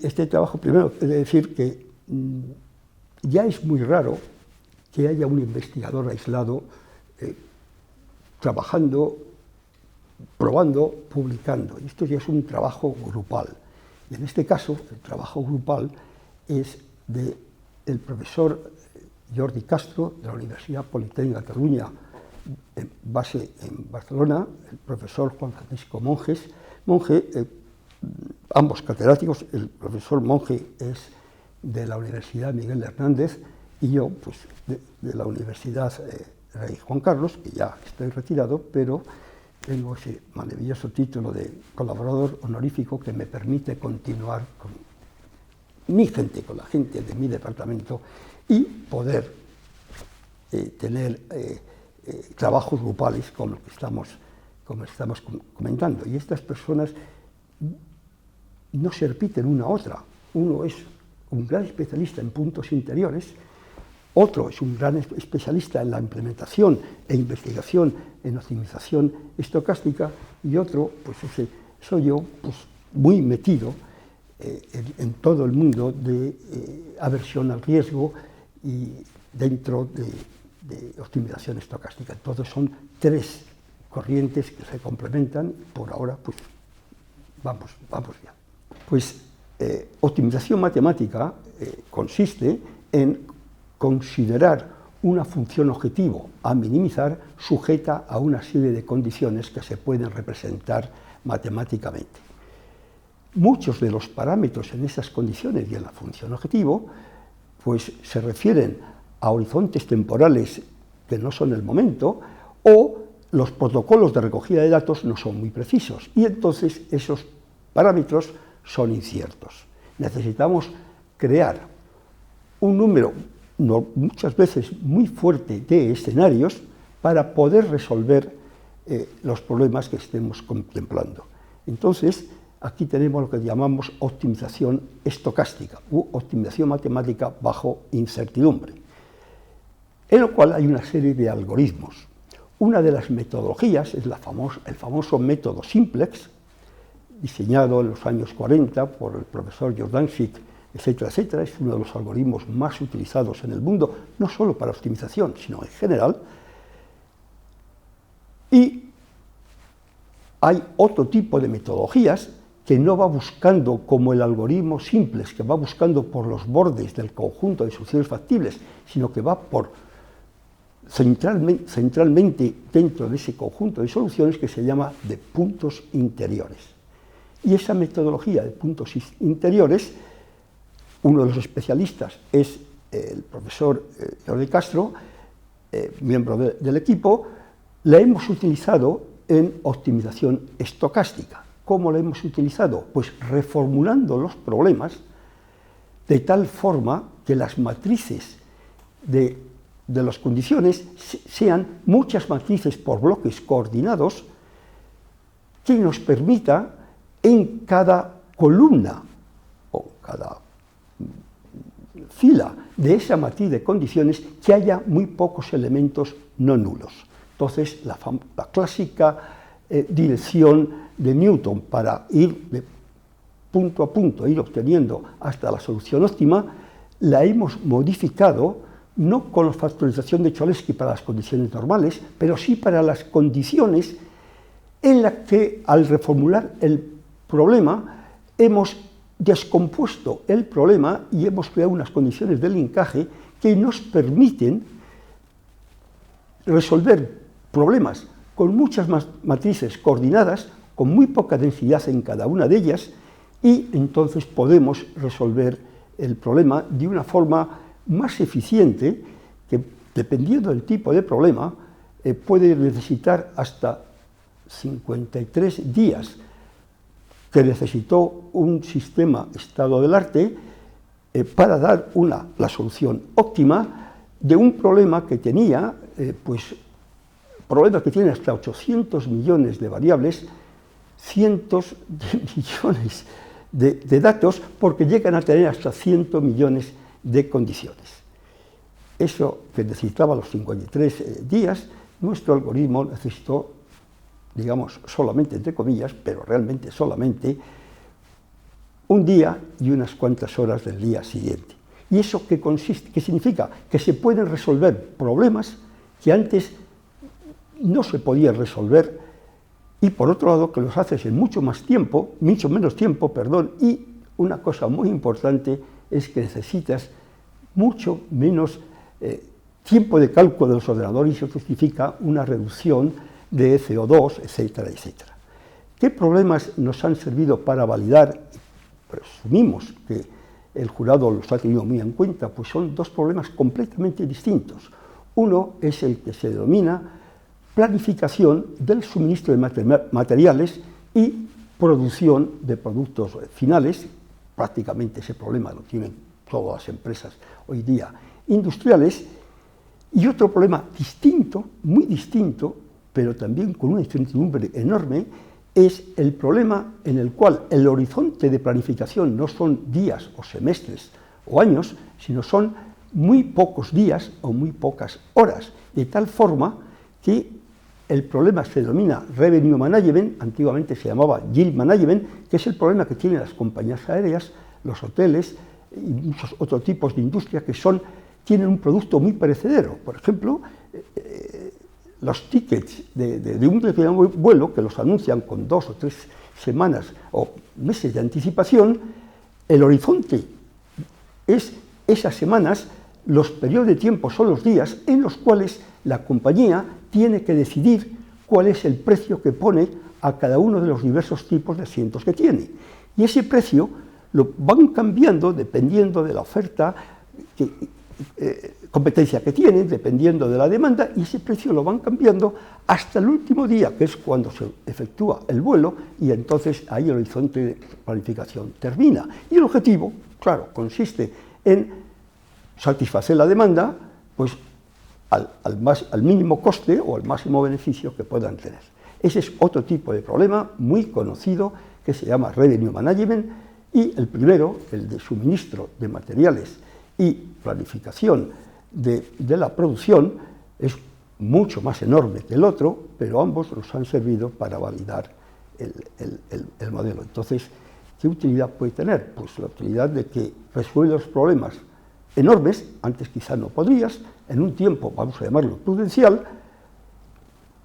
Este trabajo, primero, he de decir que ya es muy raro que haya un investigador aislado trabajando, probando, publicando. Esto ya es un trabajo grupal. Y en este caso, el trabajo grupal es del profesor Jordi Castro, de la Universidad Politécnica de Cataluña, base en Barcelona, el profesor Juan Francisco Monge, ambos catedráticos. El profesor Monge es de la Universidad Miguel Hernández y yo, pues, de la Universidad Rey Juan Carlos, que ya estoy retirado, pero tengo ese maravilloso título de colaborador honorífico que me permite continuar con mi gente, con la gente de mi departamento y poder tener trabajos grupales como los que estamos comentando. Y estas personas no se repiten una a otra. Uno es un gran especialista en puntos interiores, otro es un gran especialista en la implementación e investigación en optimización estocástica, y otro, pues ese soy yo, pues muy metido en todo el mundo de aversión al riesgo y dentro de optimización estocástica. Todos son tres corrientes que se complementan. Por ahora, pues vamos bien. Pues optimización matemática consiste en considerar una función objetivo a minimizar sujeta a una serie de condiciones que se pueden representar matemáticamente. Muchos de los parámetros en esas condiciones y en la función objetivo pues se refieren a horizontes temporales que no son el momento, o los protocolos de recogida de datos no son muy precisos, y entonces esos parámetros son inciertos. Necesitamos crear un número muchas veces muy fuerte de escenarios para poder resolver los problemas que estemos contemplando. Entonces, aquí tenemos lo que llamamos optimización estocástica u optimización matemática bajo incertidumbre, en lo cual hay una serie de algoritmos. Una de las metodologías es el famoso método simplex, diseñado en los años 40 por el profesor Jordancic, etcétera, etcétera. Es uno de los algoritmos más utilizados en el mundo, no solo para optimización, sino en general. Y hay otro tipo de metodologías que no va buscando como el algoritmo simplex, que va buscando por los bordes del conjunto de soluciones factibles, sino que va centralmente dentro de ese conjunto de soluciones, que se llama de puntos interiores. Y esa metodología de puntos interiores, uno de los especialistas es el profesor Jordi Castro, miembro del equipo. La hemos utilizado en optimización estocástica. ¿Cómo la hemos utilizado? Pues reformulando los problemas de tal forma que las matrices de las condiciones sean muchas matrices por bloques coordinados, que nos permita en cada columna o cada fila de esa matriz de condiciones que haya muy pocos elementos no nulos. Entonces, la clásica dirección de Newton para ir de punto a punto, ir obteniendo hasta la solución óptima, la hemos modificado no con la factorización de Cholesky para las condiciones normales, pero sí para las condiciones en las que, al reformular el problema, hemos descompuesto el problema y hemos creado unas condiciones del encaje que nos permiten resolver problemas con muchas matrices coordinadas, con muy poca densidad en cada una de ellas, y entonces podemos resolver el problema de una forma más eficiente, que dependiendo del tipo de problema puede necesitar hasta 53 días, que necesitó un sistema estado del arte para dar la solución óptima de un problema que tenía, problemas que tienen hasta 800 millones de variables, cientos de millones de datos, porque llegan a tener hasta 100 millones de condiciones. Eso que necesitaba los 53 días, nuestro algoritmo necesitó, digamos, solamente entre comillas, pero realmente solamente un día y unas cuantas horas del día siguiente. ¿Y eso qué consiste? ¿Qué significa? Que se pueden resolver problemas que antes no se podían resolver, y por otro lado que los haces en mucho menos tiempo, y una cosa muy importante es que necesitas mucho menos tiempo de cálculo de los ordenadores, y eso justifica una reducción de CO2, etcétera, etcétera. ¿Qué problemas nos han servido para validar? Presumimos que el jurado los ha tenido muy en cuenta, pues son dos problemas completamente distintos. Uno es el que se denomina planificación del suministro de materiales y producción de productos finales. Prácticamente ese problema lo tienen todas las empresas hoy día industriales. Y otro problema distinto, muy distinto, pero también con una incertidumbre enorme, es el problema en el cual el horizonte de planificación no son días o semestres o años, sino son muy pocos días o muy pocas horas, de tal forma que el problema se denomina Revenue Management, antiguamente se llamaba Yield Management, que es el problema que tienen las compañías aéreas, los hoteles y muchos otros tipos de industria que tienen un producto muy perecedero. Por ejemplo, los tickets de un determinado vuelo, que los anuncian con 2 o 3 semanas o meses de anticipación, el horizonte es esas semanas, los periodos de tiempo son los días en los cuales la compañía tiene que decidir cuál es el precio que pone a cada uno de los diversos tipos de asientos que tiene. Y ese precio lo van cambiando dependiendo de la oferta, competencia que tienen, dependiendo de la demanda, y ese precio lo van cambiando hasta el último día, que es cuando se efectúa el vuelo, y entonces ahí el horizonte de planificación termina. Y el objetivo, claro, consiste en satisfacer la demanda, pues al mínimo coste o al máximo beneficio que puedan tener. Ese es otro tipo de problema muy conocido que se llama Revenue Management, y el primero, el de suministro de materiales y planificación de la producción, es mucho más enorme que el otro, pero ambos nos han servido para validar el modelo. Entonces, ¿qué utilidad puede tener? Pues la utilidad de que resuelve los problemas enormes, antes quizá no podrías, en un tiempo, vamos a llamarlo prudencial,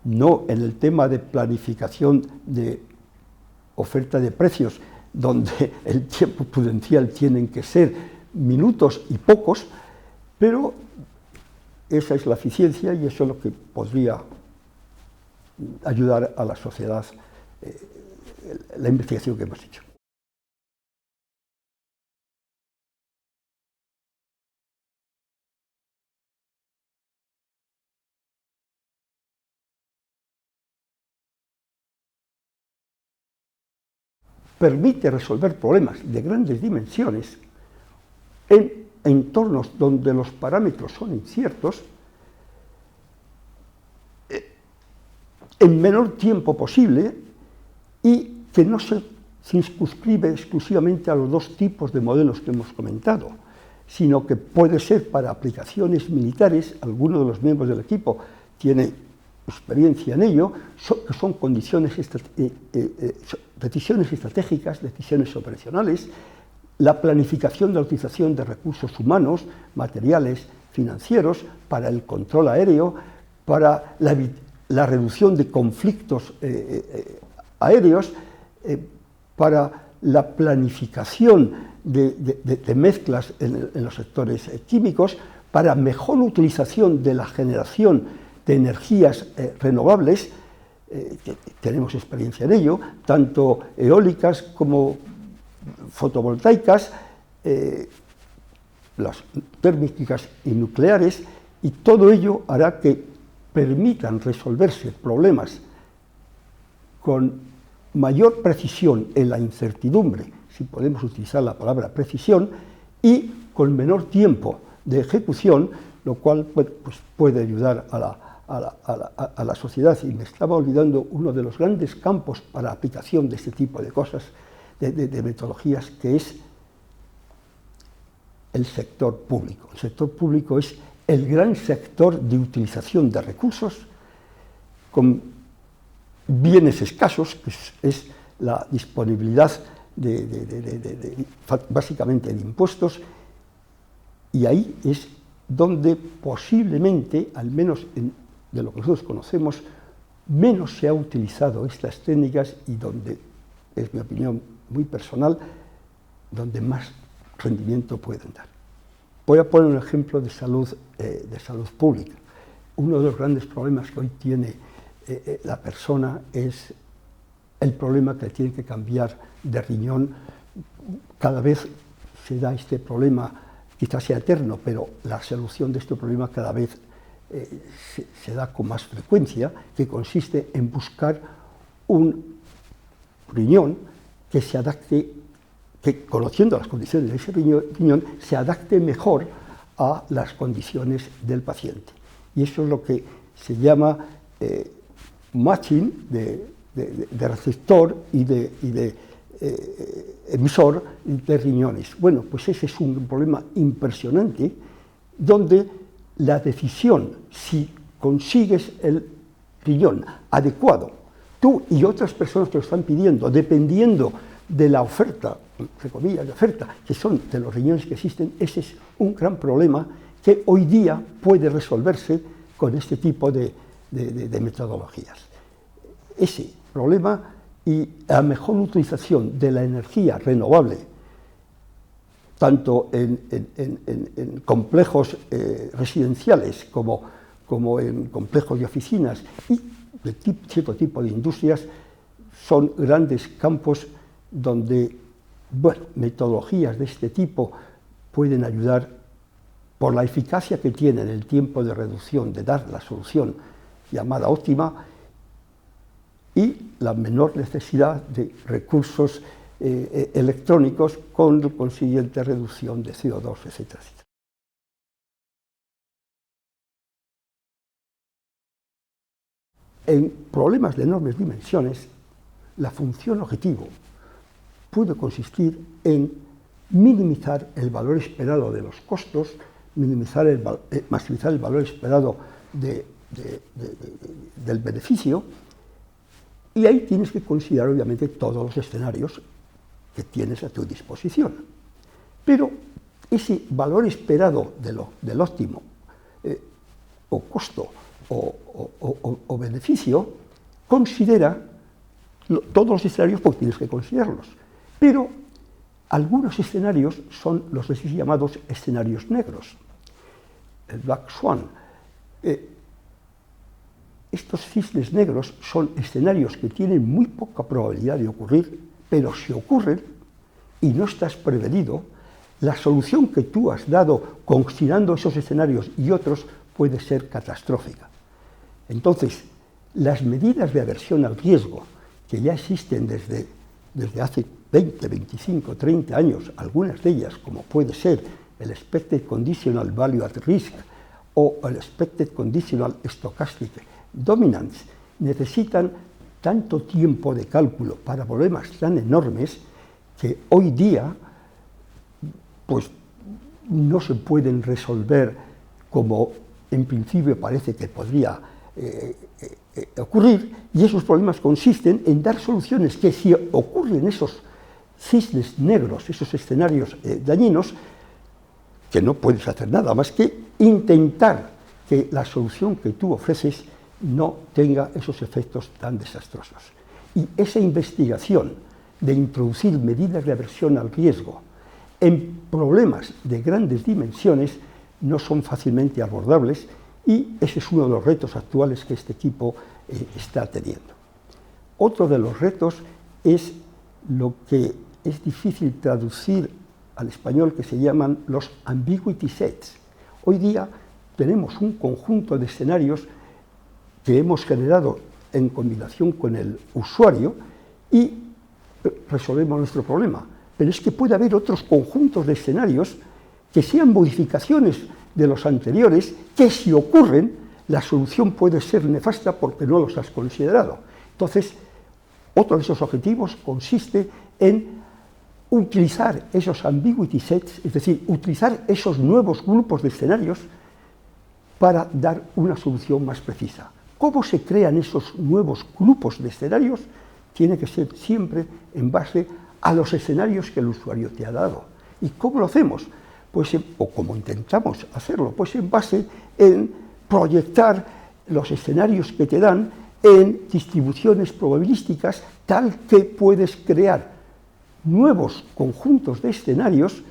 no en el tema de planificación de oferta de precios, donde el tiempo prudencial tienen que ser minutos y pocos, pero esa es la eficiencia y eso es lo que podría ayudar a la sociedad, la investigación que hemos hecho. Permite resolver problemas de grandes dimensiones en entornos donde los parámetros son inciertos, en menor tiempo posible, y que no se circunscribe exclusivamente a los dos tipos de modelos que hemos comentado, sino que puede ser para aplicaciones militares. Alguno de los miembros del equipo tiene experiencia en ello, que son decisiones estratégicas, decisiones operacionales, la planificación de la utilización de recursos humanos, materiales, financieros, para el control aéreo, para la reducción de conflictos aéreos, para la planificación de mezclas en los sectores químicos, para mejor utilización de la generación de energías renovables, tenemos experiencia en ello, tanto eólicas como fotovoltaicas, las térmicas y nucleares, y todo ello hará que permitan resolverse problemas con mayor precisión en la incertidumbre, si podemos utilizar la palabra precisión, y con menor tiempo de ejecución, lo cual pues, puede ayudar a la sociedad. Y me estaba olvidando uno de los grandes campos para aplicación de este tipo de cosas, de metodologías, que es el sector público. El sector público es el gran sector de utilización de recursos con bienes escasos, que es la disponibilidad básicamente de impuestos, y ahí es donde posiblemente, al menos de lo que nosotros conocemos, menos se ha utilizado estas técnicas y donde, es mi opinión muy personal, donde más rendimiento pueden dar. Voy a poner un ejemplo de salud pública. Uno de los grandes problemas que hoy tiene la persona es el problema que tiene que cambiar de riñón. Cada vez se da este problema, quizás sea eterno, pero la solución de este problema cada vez se da con más frecuencia, que consiste en buscar un riñón que se adapte, que conociendo las condiciones de ese riñón, se adapte mejor a las condiciones del paciente. Y eso es lo que se llama matching de receptor y de emisor de riñones. Bueno, pues ese es un problema impresionante, donde la decisión, si consigues el riñón adecuado, tú y otras personas que lo están pidiendo, dependiendo de la oferta, entre comillas, de oferta, que son de los riñones que existen, ese es un gran problema que hoy día puede resolverse con este tipo de metodologías. Ese problema y la mejor utilización de la energía renovable, tanto en complejos residenciales como en complejos de oficinas y de cierto tipo de industrias, son grandes campos donde, bueno, metodologías de este tipo pueden ayudar por la eficacia que tienen, el tiempo de reducción, de dar la solución llamada óptima, y la menor necesidad de recursos electrónicos con consiguiente reducción de CO2, etcétera, etcétera. En problemas de enormes dimensiones, la función objetivo puede consistir en minimizar el valor esperado de los costos, maximizar el valor esperado del beneficio, y ahí tienes que considerar obviamente todos los escenarios que tienes a tu disposición. Pero ese valor esperado del óptimo o costo o beneficio considera todos los escenarios, porque tienes que considerarlos. Pero algunos escenarios son los así llamados escenarios negros, el Black Swan. Estos cisnes negros son escenarios que tienen muy poca probabilidad de ocurrir, pero si ocurren y no estás prevenido, la solución que tú has dado considerando esos escenarios y otros puede ser catastrófica. Entonces, las medidas de aversión al riesgo, que ya existen desde hace 20, 25, 30 años, algunas de ellas, como puede ser el Expected Conditional Value at Risk o el Expected Conditional Stochastic Dominance, necesitan tanto tiempo de cálculo para problemas tan enormes que hoy día pues, no se pueden resolver como en principio parece que podría ocurrir, y esos problemas consisten en dar soluciones que, si ocurren esos cisnes negros, esos escenarios dañinos, que no puedes hacer nada más que intentar que la solución que tú ofreces no tenga esos efectos tan desastrosos. Y esa investigación de introducir medidas de aversión al riesgo en problemas de grandes dimensiones no son fácilmente abordables, y ese es uno de los retos actuales que este equipo está teniendo. Otro de los retos es lo que es difícil traducir al español, que se llaman los ambiguity sets. Hoy día tenemos un conjunto de escenarios que hemos generado en combinación con el usuario y resolvemos nuestro problema. Pero es que puede haber otros conjuntos de escenarios que sean modificaciones de los anteriores, que si ocurren, la solución puede ser nefasta porque no los has considerado. Entonces, otro de esos objetivos consiste en utilizar esos ambiguity sets, es decir, utilizar esos nuevos grupos de escenarios para dar una solución más precisa. ¿Cómo se crean esos nuevos grupos de escenarios? Tiene que ser siempre en base a los escenarios que el usuario te ha dado. ¿Y cómo lo hacemos? Pues, o como intentamos hacerlo, pues en base en proyectar los escenarios que te dan en distribuciones probabilísticas, tal que puedes crear nuevos conjuntos de escenarios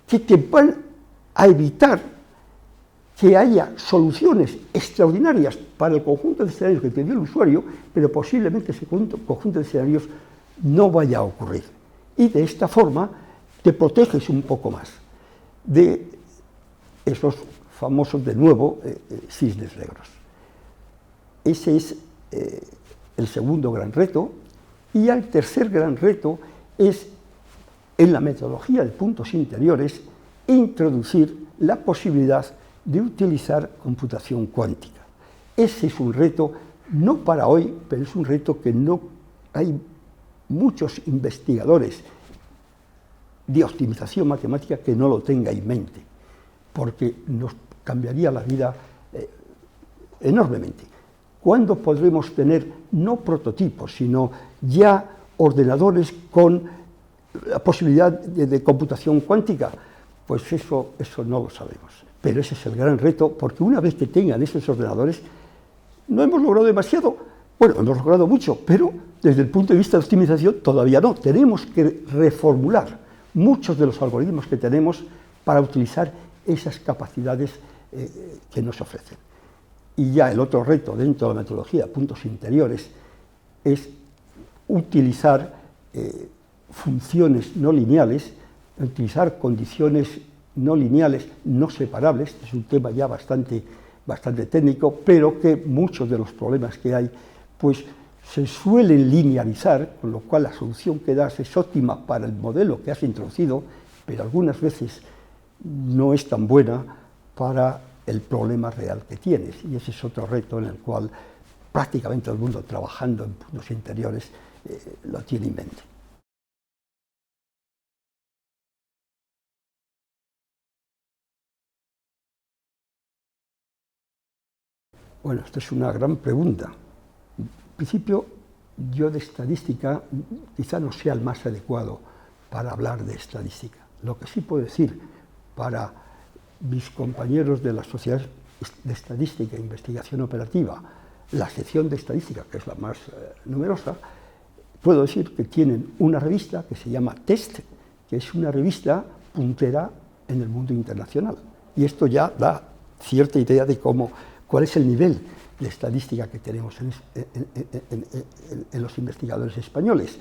que te van a evitar que haya soluciones extraordinarias para el conjunto de escenarios que te dio el usuario, pero posiblemente ese conjunto de escenarios no vaya a ocurrir. Y de esta forma te proteges un poco más de esos famosos, de nuevo, cisnes negros. Ese es el segundo gran reto. Y el tercer gran reto es, en la metodología de puntos interiores, introducir la posibilidad de utilizar computación cuántica. Ese es un reto, no para hoy, pero es un reto que no hay muchos investigadores de optimización matemática que no lo tengan en mente, porque nos cambiaría la vida enormemente. ¿Cuándo podremos tener, no prototipos, sino ya ordenadores con la posibilidad de computación cuántica? Pues eso no lo sabemos. Pero ese es el gran reto, porque una vez que tengan esos ordenadores, no hemos logrado demasiado. Bueno, hemos logrado mucho, pero desde el punto de vista de optimización todavía no. Tenemos que reformular muchos de los algoritmos que tenemos para utilizar esas capacidades que nos ofrecen. Y ya el otro reto dentro de la metodología de puntos interiores es utilizar funciones no lineales, utilizar condiciones no lineales, no separables. Es un tema ya bastante técnico, pero que muchos de los problemas que hay pues se suelen linearizar, con lo cual la solución que das es óptima para el modelo que has introducido, pero algunas veces no es tan buena para el problema real que tienes. Y ese es otro reto en el cual prácticamente todo el mundo trabajando en puntos interiores lo tiene en mente. Bueno, esta es una gran pregunta. En principio, yo de estadística quizá no sea el más adecuado para hablar de estadística. Lo que sí puedo decir para mis compañeros de la Sociedad de Estadística e Investigación Operativa, la sección de estadística, que es la más numerosa, puedo decir que tienen una revista que se llama TEST, que es una revista puntera en el mundo internacional. Y esto ya da cierta idea de cuál es el nivel de estadística que tenemos en los investigadores españoles.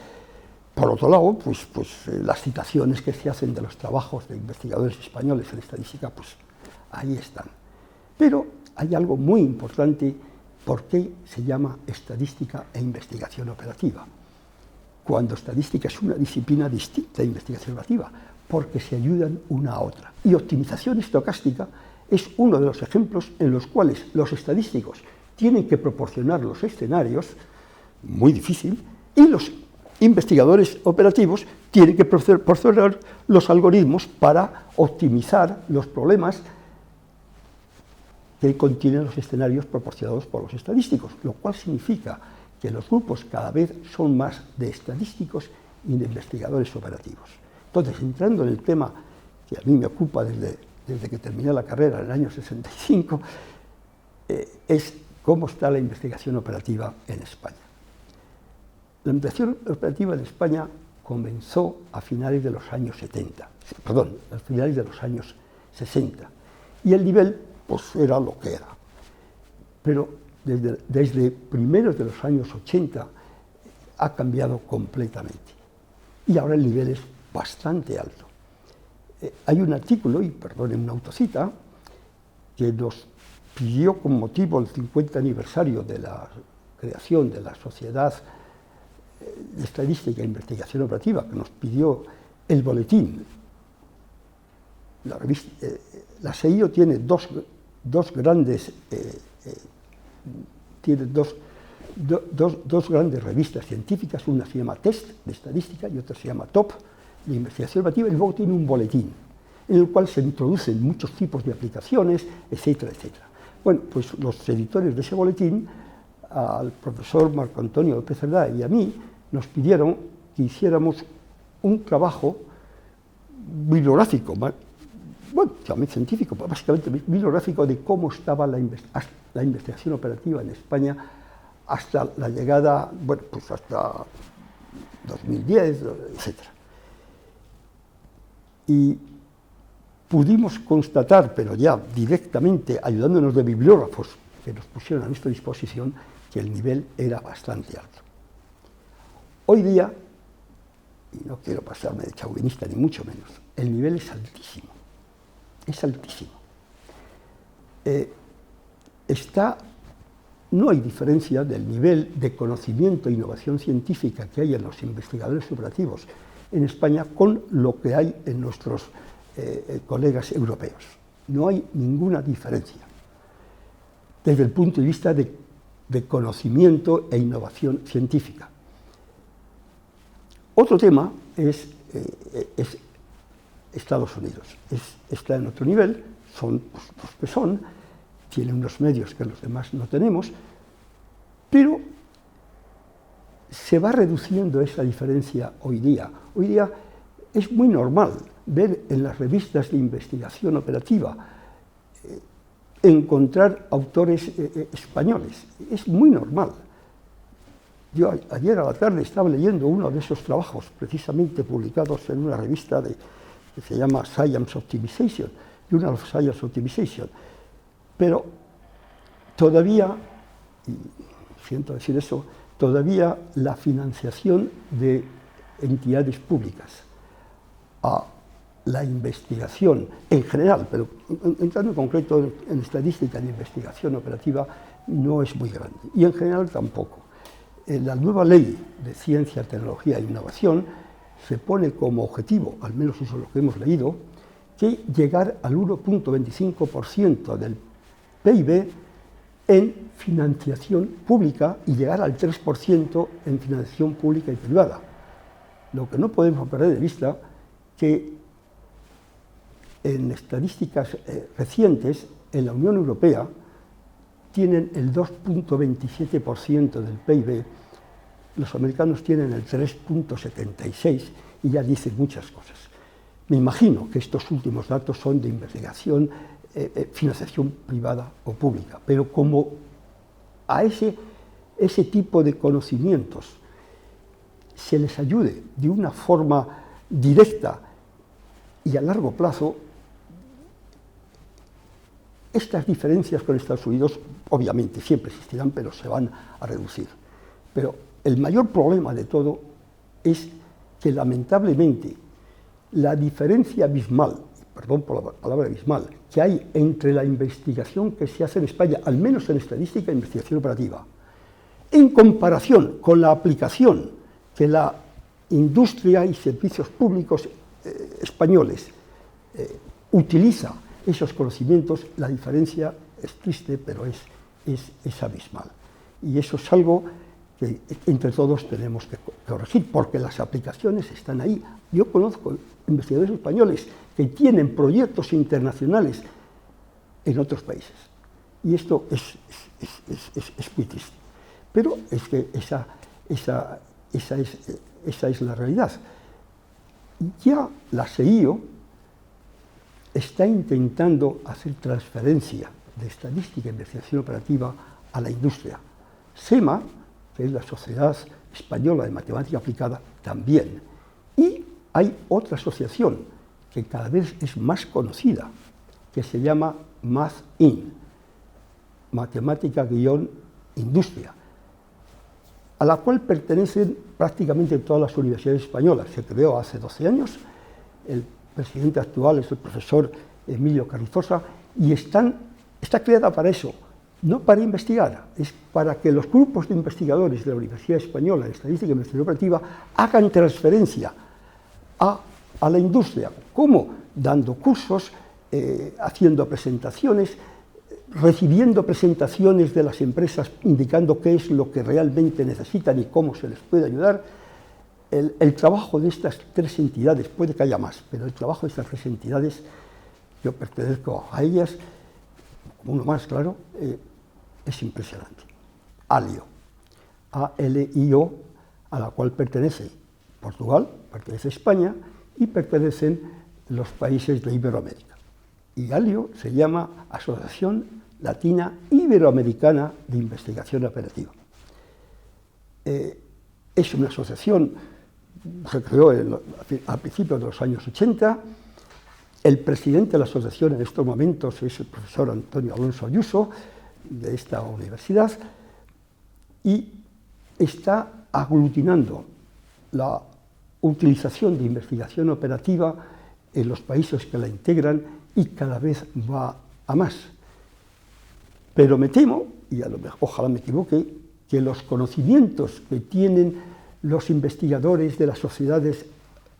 Por otro lado, pues las citaciones que se hacen de los trabajos de investigadores españoles en estadística, pues ahí están. Pero hay algo muy importante, ¿por qué se llama estadística e investigación operativa? Cuando estadística es una disciplina distinta de investigación operativa, porque se ayudan una a otra. Y optimización estocástica es uno de los ejemplos en los cuales los estadísticos tienen que proporcionar los escenarios, muy difícil, y los investigadores operativos tienen que proporcionar los algoritmos para optimizar los problemas que contienen los escenarios proporcionados por los estadísticos, lo cual significa que los grupos cada vez son más de estadísticos y de investigadores operativos. Entonces, entrando en el tema que a mí me ocupa desde que terminé la carrera en el año 65, es cómo está la investigación operativa en España. La investigación operativa en España comenzó a finales de los años 70, perdón, a finales de los años 60, y el nivel pues era lo que era. Pero desde primeros de los años 80 ha cambiado completamente, y ahora el nivel es bastante alto. Hay un artículo, y perdonen una autocita, que nos pidió con motivo del 50 aniversario de la creación de la Sociedad de Estadística e Investigación Operativa, que nos pidió el boletín. La SEIO tiene dos grandes revistas científicas, una se llama TEST, de estadística, y otra se llama TOP, de investigación operativa, y luego tiene un boletín, en el cual se introducen muchos tipos de aplicaciones, etcétera, etcétera. Bueno, pues los editores de ese boletín, al profesor Marco Antonio López Cerdá y a mí, nos pidieron que hiciéramos un trabajo bibliográfico, bueno, también científico, básicamente bibliográfico de cómo estaba la investigación operativa en España hasta la llegada, bueno, pues hasta 2010, etc. Y pudimos constatar, pero ya directamente ayudándonos de bibliógrafos que nos pusieron a nuestra disposición, que el nivel era bastante alto. Hoy día, y no quiero pasarme de chauvinista ni mucho menos, el nivel es altísimo. Es altísimo. No hay diferencia del nivel de conocimiento e innovación científica que hay en los investigadores operativos en España con lo que hay en nuestros colegas europeos. No hay ninguna diferencia desde el punto de vista de conocimiento e innovación científica. Otro tema es Estados Unidos. Está en otro nivel, son los que son, tienen unos medios que los demás no tenemos, pero se va reduciendo esa diferencia hoy día. Hoy día es muy normal ver en las revistas de investigación operativa encontrar autores españoles. Es muy normal. Yo ayer a la tarde estaba leyendo uno de esos trabajos, precisamente publicados en una revista que se llama Science Optimization, Journal of Science Optimization. Pero todavía, y siento decir eso, todavía la financiación de entidades públicas a la investigación en general, pero entrando en concreto en estadística de investigación operativa, no es muy grande. Y en general tampoco. La nueva ley de ciencia, tecnología e innovación se pone como objetivo, al menos eso es lo que hemos leído, que llegar al 1,25% del PIB en financiación pública y llegar al 3% en financiación pública y privada. Lo que no podemos perder de vista que en estadísticas recientes en la Unión Europea tienen el 2,27% del PIB, los americanos tienen el 3,76% y ya dicen muchas cosas. Me imagino que estos últimos datos son de investigación, financiación privada o pública, pero como a ese tipo de conocimientos se les ayude de una forma directa y a largo plazo, estas diferencias con Estados Unidos obviamente siempre existirán, pero se van a reducir. Pero el mayor problema de todo es que lamentablemente la diferencia abismal, perdón por la palabra abismal, que hay entre la investigación que se hace en España, al menos en estadística e investigación operativa, en comparación con la aplicación que la industria y servicios públicos españoles utiliza esos conocimientos, la diferencia es triste, pero es abismal. Y eso es algo que entre todos tenemos que corregir, porque las aplicaciones están ahí. Yo conozco investigadores españoles que tienen proyectos internacionales en otros países. Y esto es muy triste. Pero es que esa es la realidad. Ya la SEIO está intentando hacer transferencia de estadística e investigación operativa a la industria. SEMA, que es la Sociedad Española de Matemática Aplicada, también. Y hay otra asociación que cada vez es más conocida, que se llama MathIn, Matemática-Industria, a la cual pertenecen prácticamente todas las universidades españolas. Se creó hace 12 años, el presidente actual es el profesor Emilio Carrizosa, y está creada para eso, no para investigar, es para que los grupos de investigadores de la Universidad Española en Estadística e Investigación Operativa hagan transferencia a la industria. ¿Cómo? Dando cursos, haciendo presentaciones, recibiendo presentaciones de las empresas indicando qué es lo que realmente necesitan y cómo se les puede ayudar. El trabajo de estas tres entidades, puede que haya más, pero el trabajo de estas tres entidades, yo pertenezco a ellas, como uno más, claro, es impresionante. ALIO, A-L-I-O, a la cual pertenece Portugal, pertenece a España, y pertenecen los países de Iberoamérica. Y ALIO se llama Asociación Latina Iberoamericana de Investigación Operativa. Es una asociación que se creó a principios de los años 80. El presidente de la asociación en estos momentos es el profesor Antonio Alonso Ayuso, de esta universidad, y está aglutinando la utilización de investigación operativa en los países que la integran y cada vez va a más. Pero me temo, y a lo mejor, ojalá me equivoque, que los conocimientos que tienen los investigadores de las sociedades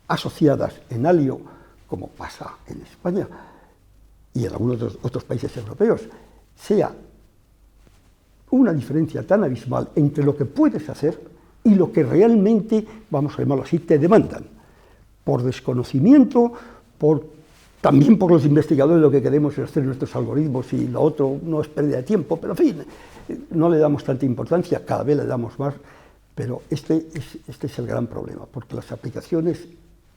asociadas en ALIO, como pasa en España y en algunos de los otros países europeos, sea una diferencia tan abismal entre lo que puedes hacer y lo que realmente, vamos a llamarlo así, te demandan, por desconocimiento, también por los investigadores lo que queremos es hacer nuestros algoritmos y lo otro no es pérdida de tiempo, pero en fin, no le damos tanta importancia, cada vez le damos más, pero este es el gran problema, porque las aplicaciones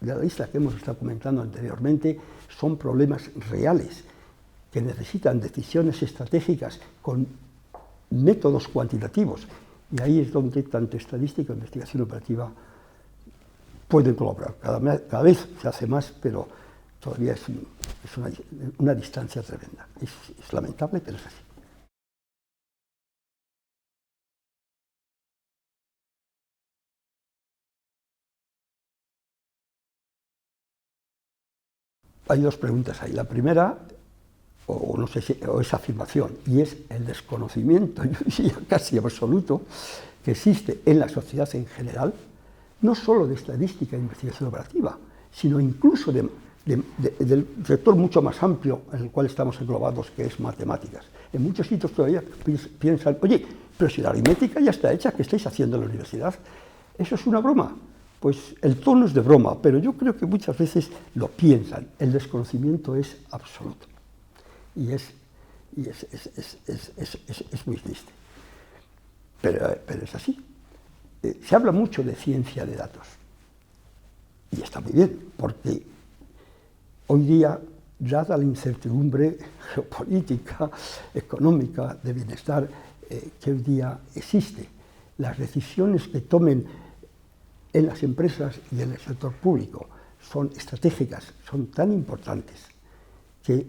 de la lista que hemos estado comentando anteriormente son problemas reales, que necesitan decisiones estratégicas con métodos cuantitativos, y ahí es donde tanto estadística como investigación operativa pueden colaborar. Cada vez se hace más, pero todavía es una distancia tremenda. Es lamentable, pero es así. Hay dos preguntas ahí. La primera, o no sé si, o es afirmación, y es el desconocimiento, yo diría casi absoluto, que existe en la sociedad en general, no solo de estadística e investigación operativa, sino incluso del sector mucho más amplio en el cual estamos englobados, que es matemáticas. En muchos sitios todavía piensan, oye, pero si la aritmética ya está hecha, ¿qué estáis haciendo en la universidad? ¿Eso es una broma? Pues el tono es de broma, pero yo creo que muchas veces lo piensan. El desconocimiento es absoluto. Y es muy triste. Pero es así. Se habla mucho de ciencia de datos. Y está muy bien, porque hoy día, dada la incertidumbre geopolítica, económica, de bienestar que hoy día existe, las decisiones que tomen en las empresas y en el sector público son estratégicas, son tan importantes que,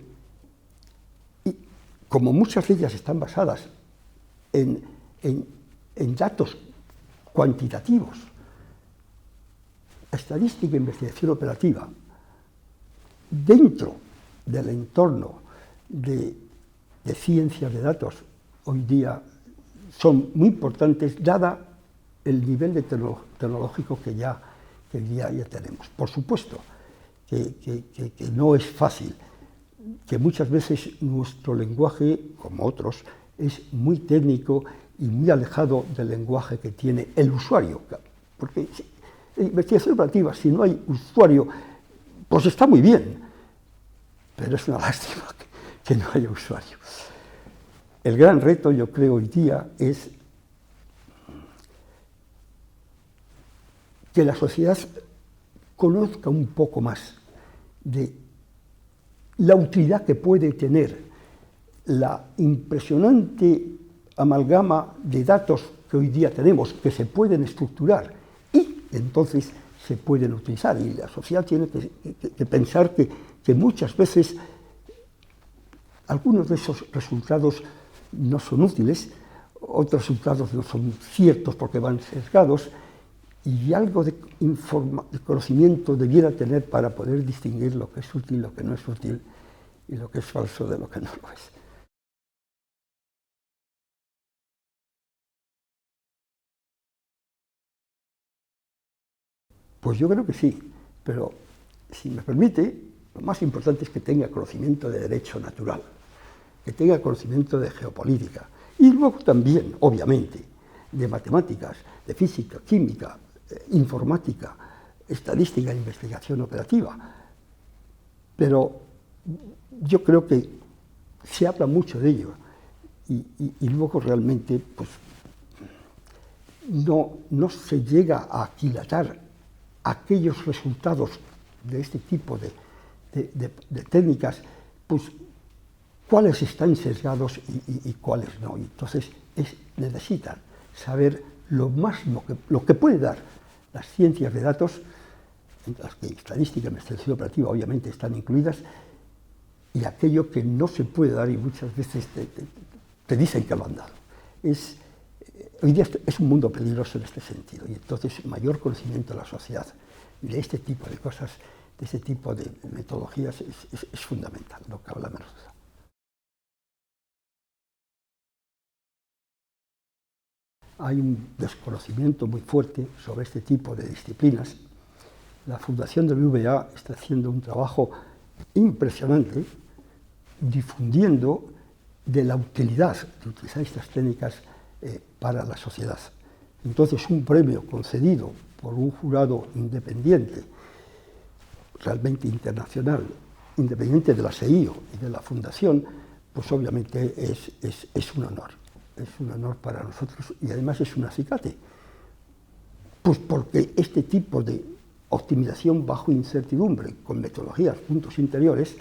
como muchas de ellas están basadas en datos cuantitativos, estadística e investigación operativa, dentro del entorno de ciencias de datos, hoy día son muy importantes, dada el nivel de tecnológico que ya tenemos. Por supuesto que no es fácil, que muchas veces nuestro lenguaje, como otros, es muy técnico y muy alejado del lenguaje que tiene el usuario. Porque en investigación operativa, si no hay usuario, pues está muy bien, pero es una lástima que no haya usuario. El gran reto, yo creo, hoy día es que la sociedad conozca un poco más de la utilidad que puede tener la impresionante amalgama de datos que hoy día tenemos, que se pueden estructurar y entonces se pueden utilizar. Y la sociedad tiene que pensar que muchas veces algunos de esos resultados no son útiles, otros resultados no son ciertos porque van sesgados, y algo de conocimiento debiera tener para poder distinguir lo que es útil, lo que no es útil, y lo que es falso de lo que no lo es. Pues yo creo que sí, pero si me permite, lo más importante es que tenga conocimiento de derecho natural, que tenga conocimiento de geopolítica, y luego también, obviamente, de matemáticas, de física, química, informática, estadística e investigación operativa. Pero yo creo que se habla mucho de ello y luego realmente pues, no se llega a aquilatar aquellos resultados de este tipo de técnicas, pues cuáles están sesgados y cuáles no. Y entonces necesitan saber lo que puede dar las ciencias de datos, en las que estadística y investigación operativa obviamente están incluidas, y aquello que no se puede dar y muchas veces te dicen que lo han dado. Hoy día es un mundo peligroso en este sentido, y entonces mayor conocimiento de la sociedad de este tipo de cosas, de este tipo de metodologías es fundamental, no cabe la menor duda. Hay un desconocimiento muy fuerte sobre este tipo de disciplinas. La Fundación del BBVA está haciendo un trabajo impresionante difundiendo de la utilidad de utilizar estas técnicas para la sociedad. Entonces, un premio concedido por un jurado independiente, realmente internacional, independiente de la SEIO y de la Fundación, pues obviamente es un honor. Es un honor para nosotros y además es un acicate. Pues porque este tipo de optimización bajo incertidumbre, con metodologías, puntos interiores,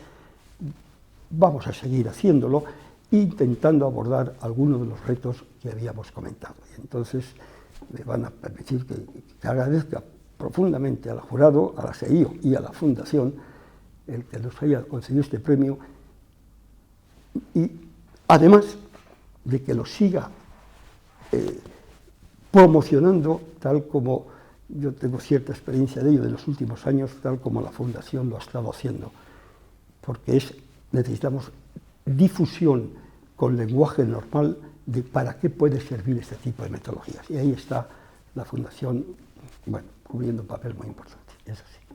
vamos a seguir haciéndolo, intentando abordar algunos de los retos que habíamos comentado. Y entonces me van a permitir que agradezca profundamente al jurado, a la SEIO y a la Fundación el que nos haya concedido este premio, y además de que lo siga promocionando, tal como yo tengo cierta experiencia de ello de los últimos años, tal como la Fundación lo ha estado haciendo, porque necesitamos difusión con lenguaje normal de para qué puede servir este tipo de metodologías. Y ahí está la Fundación, cubriendo un papel muy importante. Es así.